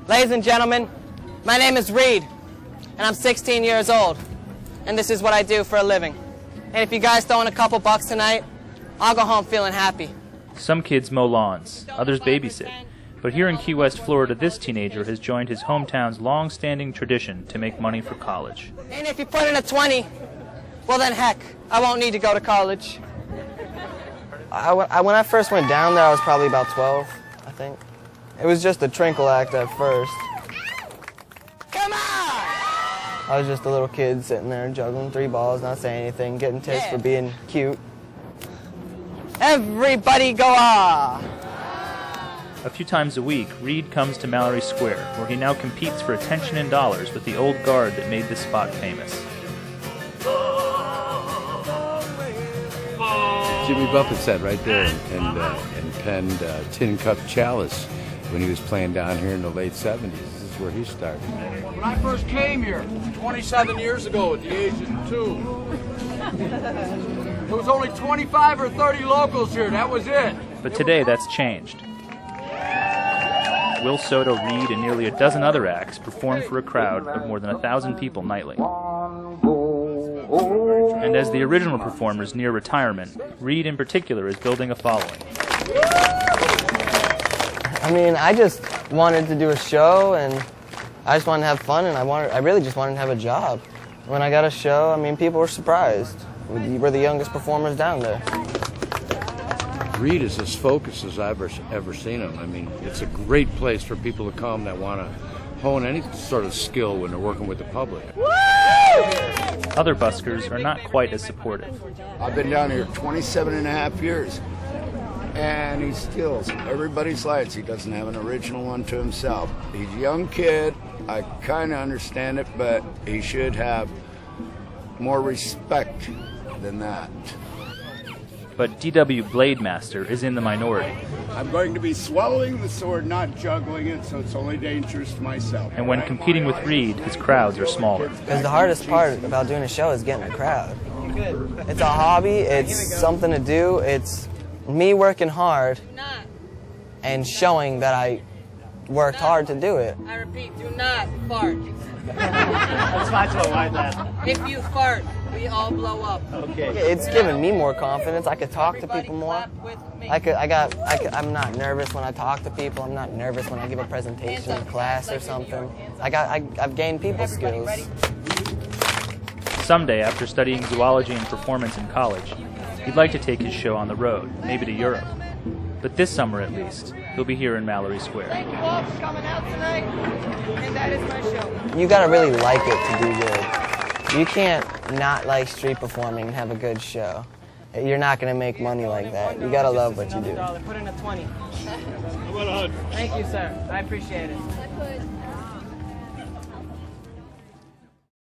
Ladies and gentlemen, my name is Reed, and I'm 16 years old, and this is what I do for a living. And if you guys throw in a couple bucks tonight, I'll go home feeling happy. Some kids mow lawns, others babysit. But here in Key West, Florida, this teenager has joined his hometown's long-standing tradition to make money for college. And if you put in a 20, well then heck, I won't need to go to college. When I first went down there, I was probably about 12, I think. It was just a trinkle act at first. Come on! I was just a little kid sitting there juggling 3 balls, not saying anything, getting tips for being cute. Everybody go ah! A few times a week, Reed comes to Mallory Square, where he now competes for attention in dollars with the old guard that made this spot famous. Jimmy Buffett sat right there and penned Tin Cup Chalice when he was playing down here in the late 70s. This is where he started. When I first came here, 27 years ago at the age of 2, there was only 25 or 30 locals here. That was it. But today, that's changed. Will Soto, Reed, and nearly a dozen other acts perform for a crowd of more than 1,000 people nightly. And as the original performers near retirement, Reed in particular is building a following. I mean, I just wanted to do a show, and I just wanted to have fun, and I really just wanted to have a job. When I got a show, I mean, people were surprised. We're the youngest performers down there. Reed is as focused as I've ever seen him. I mean, it's a great place for people to come that want to hone any sort of skill when they're working with the public. Other buskers are not quite as supportive. I've been down here 27 and a half years, and he steals everybody's lights. He doesn't have an original one to himself. He's a young kid. I kind of understand it, but he should have more respect than that. But D.W. Blademaster is in the minority. I'm going to be swallowing the sword, not juggling it, so it's only dangerous to myself. And when competing with Reed, his crowds are smaller. Because the hardest part about doing a show is getting a crowd. It's a hobby, it's something to do, it's me working hard and showing that I worked hard to do it. I repeat, do not fart. That's not so like that. If you fart, we all blow up. Okay. It's given me more confidence. I could talk to people more. I'm not nervous when I talk to people. I'm not nervous when I give a presentation in class or something. I've gained people skills. Someday, after studying zoology and performance in college, he'd like to take his show on the road, maybe to Europe. But this summer, at least, he'll be here in Mallory Square. Thank you all for coming out tonight, and that is my show. You gotta really like it to do good. You can't not like street performing and have a good show. You're not gonna make money like that. You gotta love what you do. Put in a 20. Thank you, sir. I appreciate it.